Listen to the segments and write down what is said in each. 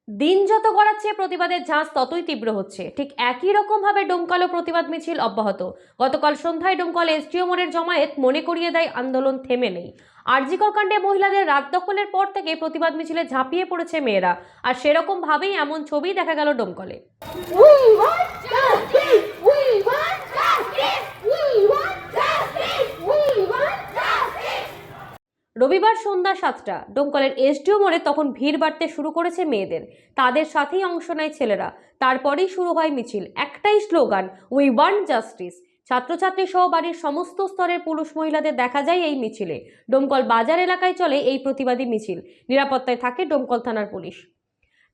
দিন যত গড়াচ্ছে প্রতিবাদের ঝাঁজ ততই তীব্র হচ্ছে। ঠিক একই রকম ভাবে ডোমকলও প্রতিবাদ মিছিল অব্যাহত। গতকাল সন্ধ্যায় ডোমকল এসডিও মোড়ের জমায়েত মনে করিয়ে দেয় আন্দোলন থেমে নেই। আরজিকর কাণ্ডে মহিলাদের রাত দখলের পর থেকে প্রতিবাদ মিছিলে ঝাঁপিয়ে পড়েছে মেয়েরা, আর সেরকম ভাবেই এমন ছবি দেখা গেল ডোমকলে। রবিবার সন্ধ্যা 7টা ডোমকলের এসডিও মোড়ে তখন ভিড় বাড়তে শুরু করেছে মেয়েদের। তাদের সাথেই অংশ নেয় ছেলেরা। তারপরেই শুরু হয় মিছিল। একটাই স্লোগান, উই ওয়ান্ট জাস্টিস। ছাত্রছাত্রী সহ বাড়ির সমস্ত স্তরের পুরুষ মহিলাদের দেখা যায় এই মিছিলে। ডোমকল বাজার এলাকায় চলে এই প্রতিবাদী মিছিল। নিরাপত্তায় থাকে ডোমকল থানার পুলিশ।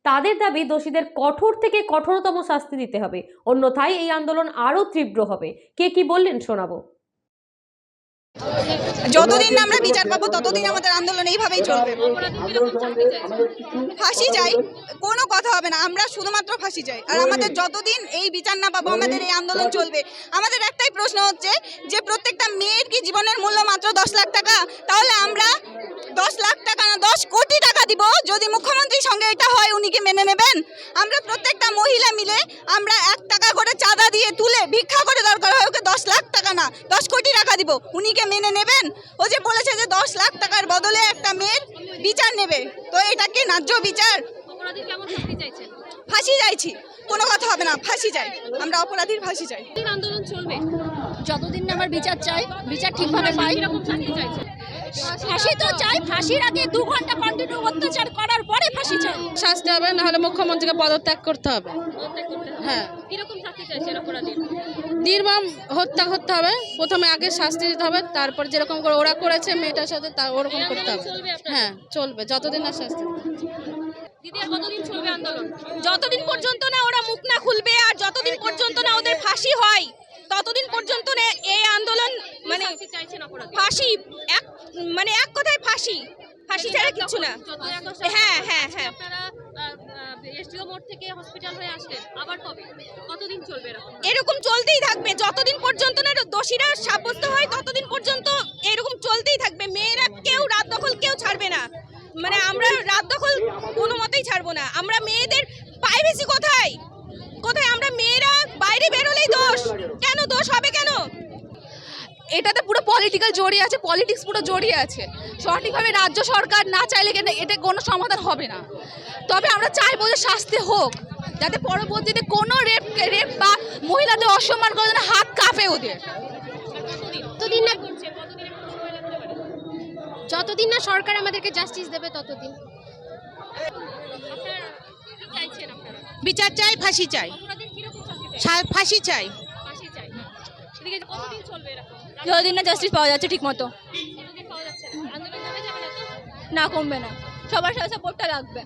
তাদের দাবি, দোষীদের কঠোর থেকে কঠোরতম শাস্তি দিতে হবে, অন্যথায় এই আন্দোলন আরো তীব্র হবে। কে কি বললেন শোনাবো। যতদিন না আমরা বিচার পাবো ততদিন আমাদের আন্দোলন এইভাবেই চলবে। ফাঁসি চাই, কোনো কথা হবে না, আমরা শুধুমাত্র ফাঁসি চাই। আর আমাদের যতদিন এই বিচার না পাবো আমাদের এই আন্দোলন চলবে। আমাদের একটাই প্রশ্ন হচ্ছে যে প্রত্যেকটা মেয়ের কি জীবনের মূল্য মাত্র 10 লাখ টাকা? তাহলে আমরা 10 লাখ টাকা না 10 কোটি টাকা দিব। যদি মুখ্যমন্ত্রীর সঙ্গে এটা হয় উনি কি মেনে নেবেন? আমরা প্রত্যেকটা মহিলা মিলে আমরা 1 টাকা করে চাঁদা দিয়ে তুলে ভিক্ষা করে দরকার হয় ওকে 10 লাখ টাকা না 10 কোটি টাকা দিব। উনি কি মেনে নেবেন? ও যে বলেছে যে 10 লাখ টাকার বদলে একটা মেয়ের বিচার নেবে, তো এটা কি ন্যায্য বিচার? ফাঁসি চাইছি, কোনো কথা হবে না, ফাঁসি চাই, আমরা অপরাধীর ফাঁসি চাই। আন্দোলন চলবে যতদিন না আমার বিচার চাই, বিচার ঠিকভাবে পাই। ফাঁসি তো চাই, ফাঁসির আগে 2 ঘন্টা কন্টিনিউ অত্যাচার করার পরে ফাঁসি চাই। শাস্তি হবে, না হলে মুখ্যমন্ত্রীকে পদত্যাগ করতে হবে। হ্যাঁ, কিরকম শাস্তি চাইছেন অপরাধীর? নির্মম হত্যা করতে হবে, প্রথমে আগে শাস্তি দিতে হবে, তারপর যেরকম করে ওরা করেছে মেয়েটার সাথে তা ওরকম করতে হবে। হ্যাঁ চলবে, যতদিন না শাস্তি। দিদি, আর কতদিন চলবে আন্দোলন? যতদিন পর্যন্ত না ওরা মুখ না খুলবে আর যতদিন পর্যন্ত না ওদের ফাঁসি হয় ততদিন পর্যন্ত না এই আন্দোলন মানে ফাঁসি, এক কথায় ফাঁসি, ফাঁসি ছাড়া কিছু না। হ্যাঁ হ্যাঁ হ্যাঁ। আপনারা এসডিও মোড় থেকে হসপিটাল হয়ে আসলেন, আবার কবে, কতদিন চলবে এরকম? চলতেই থাকবে যতদিন পর্যন্ত না দোষীরা সাব্যস্ত হয়, ততদিন পর্যন্ত এরকম চলতেই থাকবে। মেয়েরা কেউ রাত দখল কেউ ছাড়বে না, মানে আমরা রাত দখল কোনো মতেই ছাড়বো না। আমরা মেয়েদের প্রাইভেসি কোথায় কোথায়? আমরা মেয়েরা বাইরে বেরোলেই দোষ, কেন দোষ হবে কেন? এটাতে পুরো পলিটিক্যাল জড়িয়ে আছে, পলিটিক্স পুরো জড়িয়ে আছে। সঠিকভাবে রাজ্য সরকার না চাইলে কেন এটা কোনো সমাধান হবে না। তবে আমরা চাইবো যে শাস্তি হোক, যাতে পরবর্তীতে কোনো রেপ বা মহিলাদের অসম্মান করে যেন হাত কাঁপে ওদের। যতদিন না সরকার আমাদেরকে জাস্টিস দেবে ততদিন। বিচার চাই, ফাঁসি চাই, ফাঁসি চাই। যতদিন না জাস্টিস পাওয়া যাচ্ছে ঠিক মতো, না কমবে না, সবার সাথে সাপোর্টটা লাগবে।